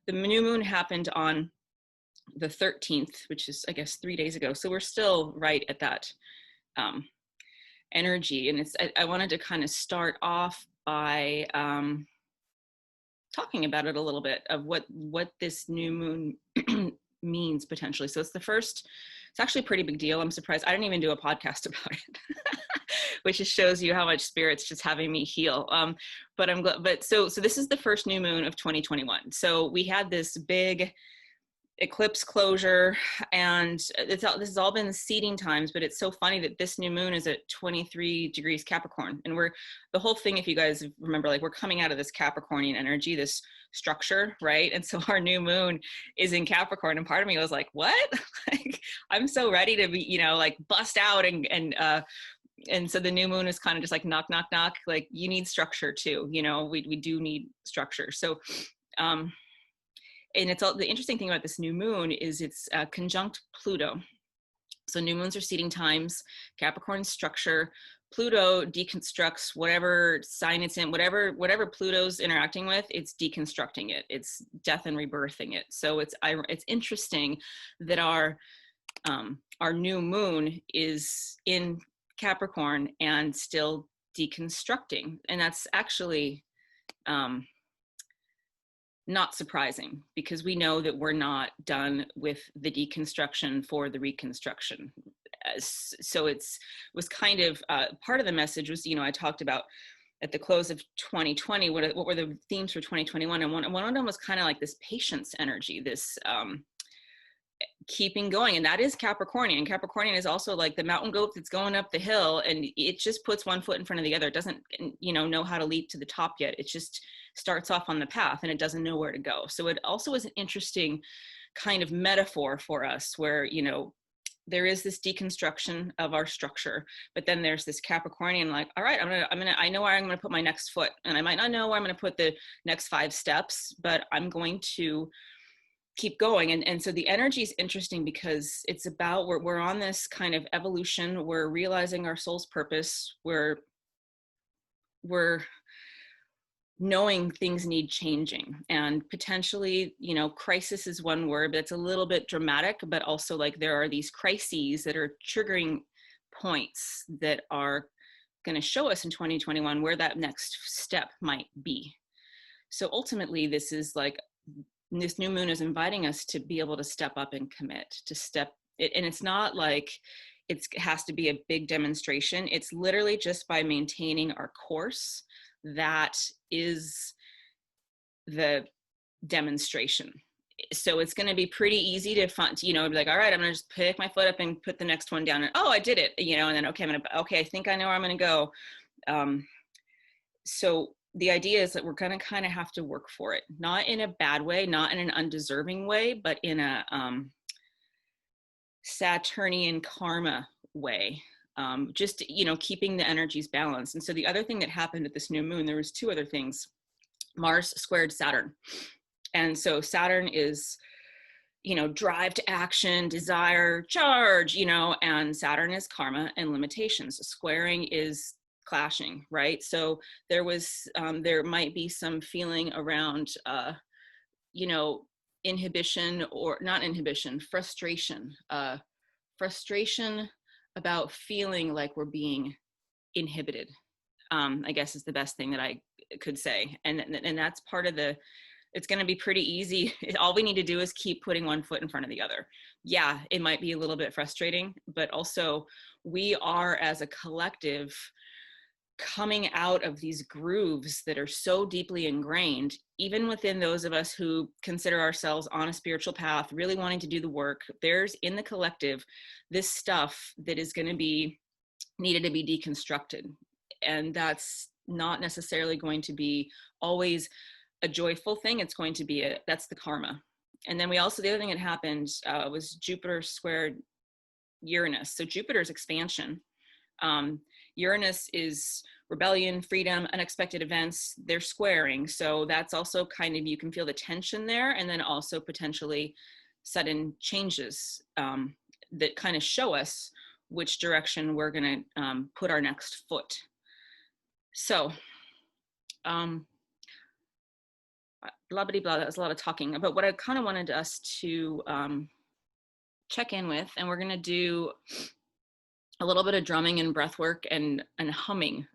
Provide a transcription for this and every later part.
the new moon happened on the 13th, which is, I guess, 3 days ago. So we're still right at that energy. And I wanted to kind of start off by talking about it a little bit of what this new moon means potentially. So it's actually a pretty big deal. I'm surprised I didn't even do a podcast about it, which just shows you how much spirit's just having me heal. But I'm glad. But so this is the first new moon of 2021. So we had this big eclipse closure, and this has all been seeding times, but it's so funny that this new moon is at 23 degrees Capricorn, and the whole thing, if you guys remember, like, we're coming out of this Capricornian energy, this structure, right? And so our new moon is in Capricorn, and part of me was like, what? Like, I'm so ready to be, like, bust out and so the new moon is kind of just like knock, knock, knock. Like, you need structure too, we do need structure. So and the interesting thing about this new moon is it's conjunct Pluto. So new moons are seeding times, Capricorn structure. Pluto deconstructs whatever sign it's in, whatever Pluto's interacting with, it's deconstructing it. It's death and rebirthing it. So it's interesting that our new moon is in Capricorn and still deconstructing. And that's actually not surprising, because we know that we're not done with the deconstruction for the reconstruction. So was kind of part of the message was, I talked about at the close of 2020, what were the themes for 2021? And one of them was kind of like this patience energy, this keeping going. And that is Capricornian. Capricornian is also like the mountain goat that's going up the hill, and it just puts one foot in front of the other. It doesn't, know how to leap to the top yet. It just starts off on the path and it doesn't know where to go. So it also is an interesting kind of metaphor for us where, there is this deconstruction of our structure, but then there's this Capricornian, like, all right, I know where I'm going to put my next foot, and I might not know where I'm going to put the next 5 steps, but I'm going to keep going. And so the energy is interesting because it's about, we're on this kind of evolution. We're realizing our soul's purpose. We're knowing things need changing, and potentially, crisis is one word that's a little bit dramatic, but also like there are these crises that are triggering points that are going to show us in 2021 where that next step might be. So ultimately, this new moon is inviting us to be able to step up and commit, and it's not like it has to be a big demonstration. It's literally just by maintaining our course that is the demonstration. So it's going to be pretty easy to be like, all right, I'm going to just pick my foot up and put the next one down, and I did it, and then okay, I think I know where I'm going to go. So the idea is that we're going to kind of have to work for it, not in a bad way, not in an undeserving way, but in a Saturnian karma way. Just, keeping the energies balanced. And so the other thing that happened at this new moon, there was 2 other things. Mars squared Saturn. And so Saturn is, drive to action, desire, charge, and Saturn is karma and limitations. Squaring is clashing, right? So there might be some feeling around, inhibition, or not inhibition, frustration about feeling like we're being inhibited, I guess is the best thing that I could say. And that's part of it's going to be pretty easy. All we need to do is keep putting one foot in front of the other. Yeah, it might be a little bit frustrating, but also we are, as a collective, coming out of these grooves that are so deeply ingrained, even within those of us who consider ourselves on a spiritual path, really wanting to do the work. There's, in the collective, this stuff that is going to be needed to be deconstructed. And that's not necessarily going to be always a joyful thing. It's going to be that's the karma. And then the other thing that happened was Jupiter squared Uranus. So Jupiter's expansion. Uranus is rebellion, freedom, unexpected events. They're squaring. So that's also kind of, you can feel the tension there, and then also potentially sudden changes that kind of show us which direction we're going to put our next foot. So blah, blah, blah. That was a lot of talking. But what I kind of wanted us to check in with, and we're going to do a little bit of drumming and breath work and humming.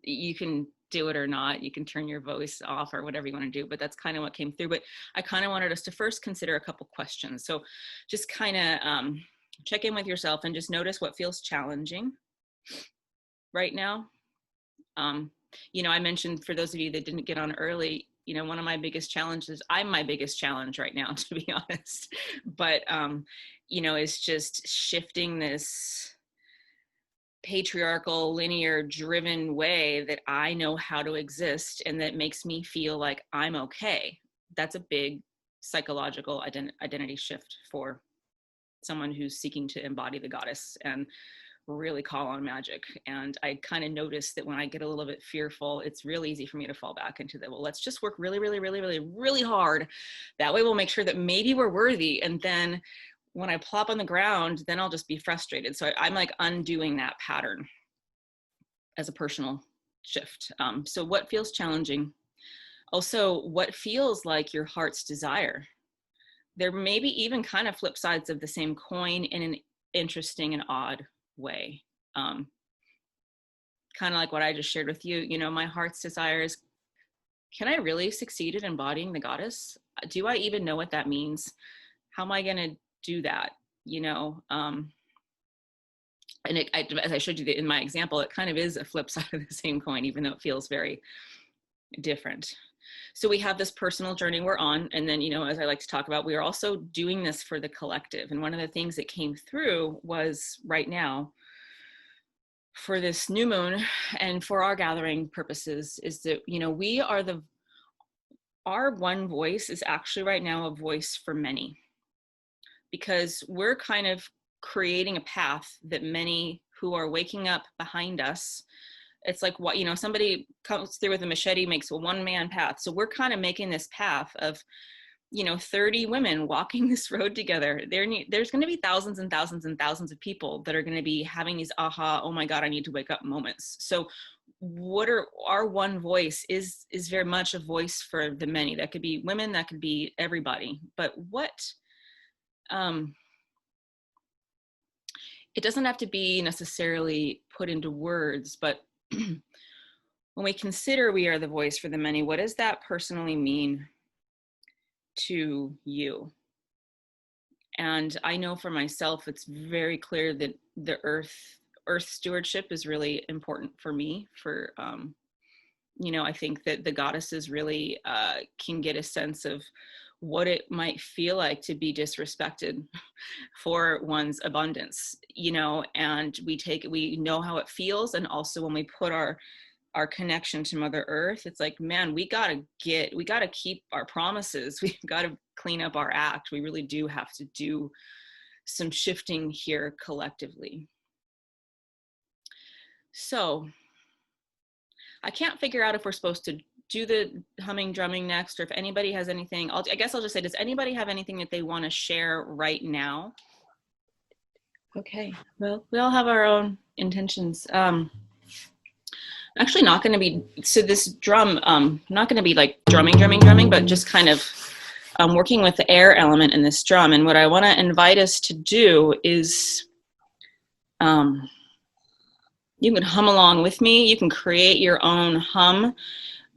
You can do it or not. You can turn your voice off or whatever you want to do, but that's kind of what came through. But I kind of wanted us to first consider a couple questions. So just kind of check in with yourself and just notice what feels challenging right now. You know, I mentioned, for those of you that didn't get on early, you know, one of my biggest challenges, I'm my biggest challenge right now, to be honest, but, you know, it's just shifting this patriarchal, linear driven way that I know how to exist, and that makes me feel like I'm okay. That's a big psychological identity shift for someone who's seeking to embody the goddess and really call on magic. And I kind of notice that when I get a little bit fearful, it's really easy for me to fall back into the, well, let's just work really, really, really, really, really hard. That way we'll make sure that maybe we're worthy. And then when I plop on the ground, then I'll just be frustrated. So I'm like undoing that pattern as a personal shift. So what feels challenging? Also, what feels like your heart's desire? There may be even kind of flip sides of the same coin in an interesting and odd way. Kind of like what I just shared with you. You know, my heart's desire is, can I really succeed at embodying the goddess? Do I even know what that means? How am I going to do that? You know, and as I showed you in my example, it kind of is a flip side of the same coin, even though it feels very different. So we have this personal journey we're on. And then, you know, as I like to talk about, we are also doing this for the collective. And one of the things that came through was right now for this new moon and for our gathering purposes is that, you know, we are our one voice is actually right now a voice for many, because we're kind of creating a path that many who are waking up behind us, it's like, what, you know, somebody comes through with a machete, makes a one-man path. So we're kind of making this path of, you know, 30 women walking this road together. There's going to be thousands and thousands and thousands of people that are going to be having these aha, oh my God, I need to wake up moments. So what are our one voice is very much a voice for the many. That could be women, that could be everybody. But what, it doesn't have to be necessarily put into words, but when we consider we are the voice for the many, what does that personally mean to you? And I know for myself, it's very clear that the earth stewardship is really important for me. For, you know, I think that the goddesses really can get a sense of what it might feel like to be disrespected for one's abundance, you know, and we know how it feels. And also when we put our connection to Mother Earth, it's like, man, we gotta keep our promises. We've got to clean up our act. We really do have to do some shifting here collectively. So I can't figure out if we're supposed to do the humming drumming next, or if anybody has anything. I guess I'll just say, does anybody have anything that they want to share right now? Okay, well, we all have our own intentions. Actually not going to be, so this drum, not going to be like drumming, but just kind of working with the air element in this drum. And what I want to invite us to do is, you can hum along with me. You can create your own hum.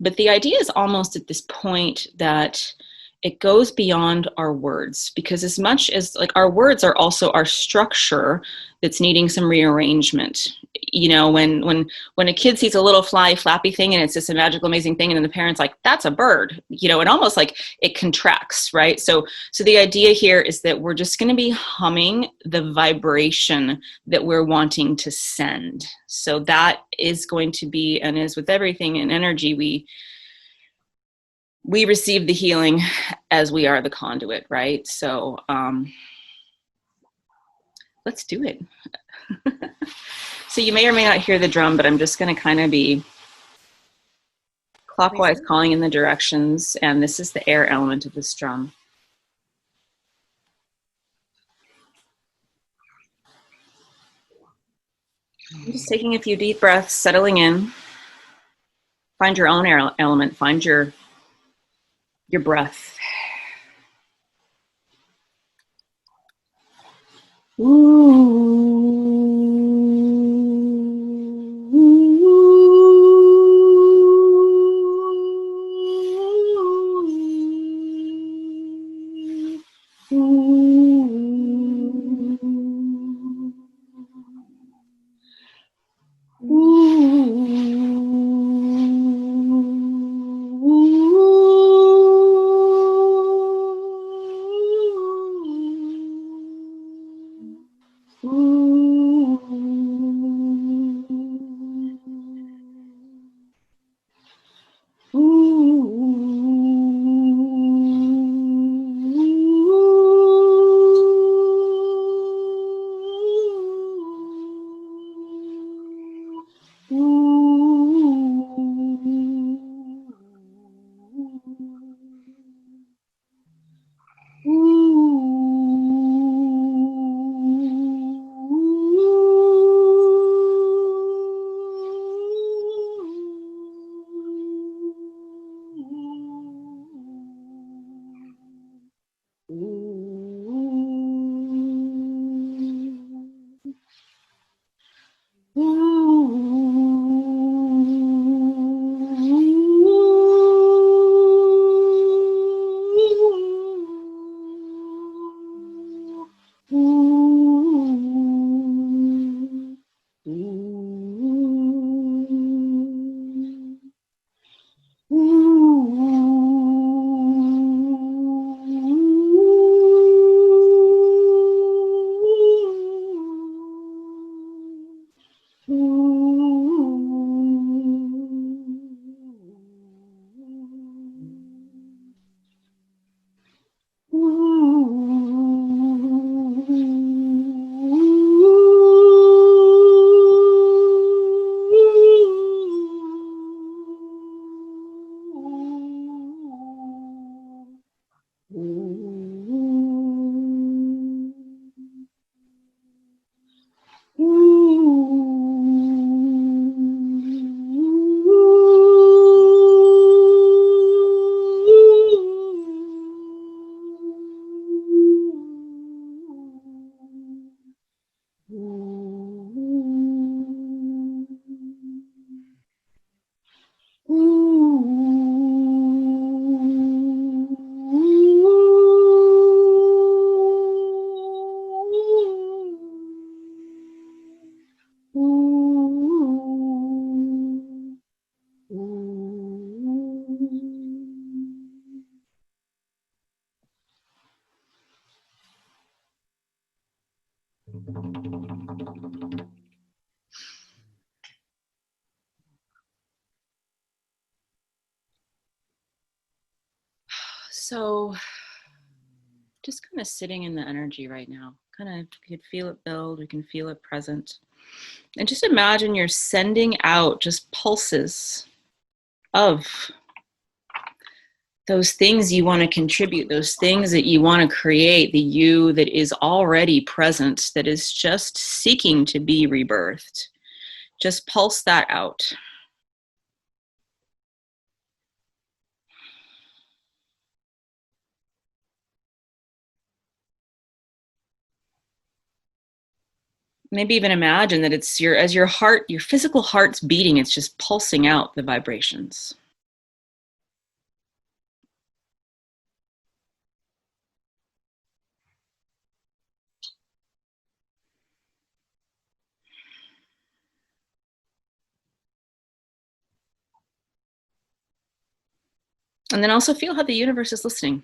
But the idea is almost at this point that it goes beyond our words, because as much as like our words are also our structure that's needing some rearrangement. You know, when a kid sees a little fly flappy thing and it's just a magical, amazing thing, and then the parent's like, that's a bird, you know, it almost like it contracts, right? So the idea here is that we're just going to be humming the vibration that we're wanting to send. So that is going to be, and as with everything in energy, we receive the healing as we are the conduit, right? So let's do it. So you may or may not hear the drum, but I'm just going to kind of be clockwise calling in the directions, and this is the air element of this drum. I'm just taking a few deep breaths, settling in. Find your own air element. Find your Your breath. So just kind of sitting in the energy right now. Kind of, you can feel it build, we can feel it present. And just imagine you're sending out just pulses of those things you want to contribute, those things that you want to create, the you that is already present, that is just seeking to be rebirthed. Just pulse that out. Maybe even imagine that it's as your heart, your physical heart's beating, it's just pulsing out the vibrations. And then also feel how the universe is listening.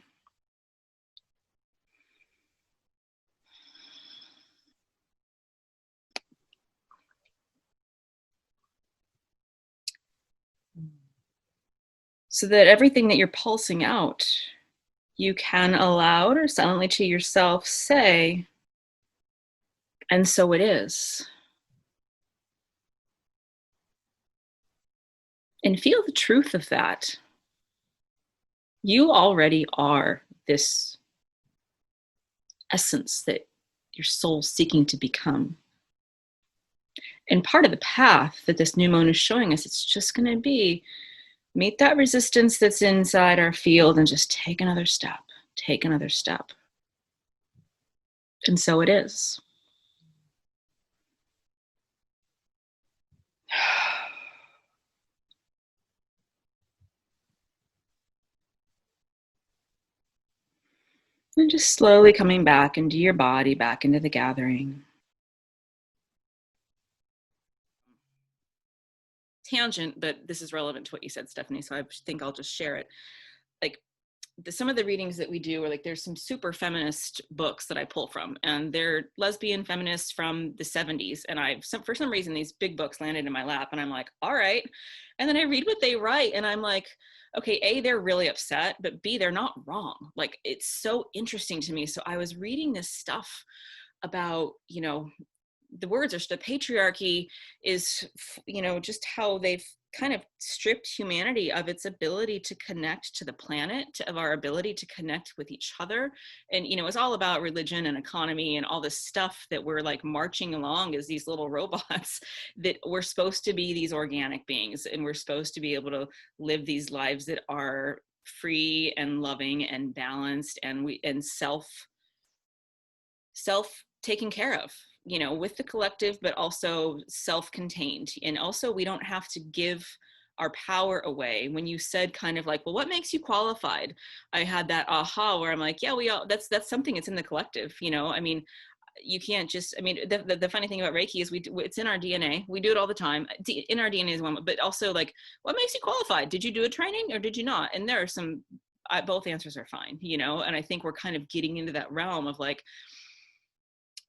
So that everything that you're pulsing out, you can aloud or silently to yourself say, and so it is. And feel the truth of that. You already are this essence that your soul's seeking to become. And part of the path that this new moon is showing us, it's just going to be meet that resistance that's inside our field and just take another step, take another step. And so it is. And just slowly coming back into your body, back into the gathering. Tangent, but this is relevant to what you said, Stephanie, so I think I'll just share it. Like, some of the readings that we do are like, there's some super feminist books that I pull from, and they're lesbian feminists from the 70s. And for some reason, these big books landed in my lap, and I'm like, all right. And then I read what they write, and I'm like, okay, A, they're really upset, but B, they're not wrong. Like, it's so interesting to me. So I was reading this stuff about, the words are, the patriarchy is, just how they've kind of stripped humanity of its ability to connect to the planet, of our ability to connect with each other. And, it's all about religion and economy and all this stuff that we're like marching along as these little robots, that we're supposed to be these organic beings, and we're supposed to be able to live these lives that are free and loving and balanced, and self taken care of, with the collective, but also self-contained. And also, we don't have to give our power away. When you said kind of like, well, what makes you qualified? I had that aha where I'm like, yeah, that's something that's in the collective, I mean, you can't just, I mean, the funny thing about Reiki is it's in our DNA. We do it all the time. In our DNA is one, but also like, what makes you qualified? Did you do a training or did you not? And there are both answers are fine, and I think we're kind of getting into that realm of like,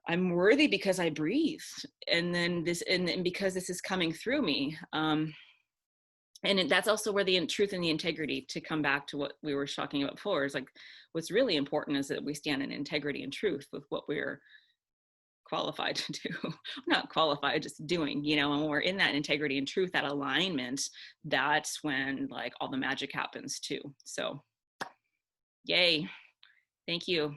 I'm worthy because I breathe, and then and because this is coming through me. And that's also where the truth and the integrity, to come back to what we were talking about before, is like, what's really important is that we stand in integrity and truth with what we're qualified to do. Not qualified, just doing, and when we're in that integrity and truth, that alignment, that's when like all the magic happens too. So yay. Thank you.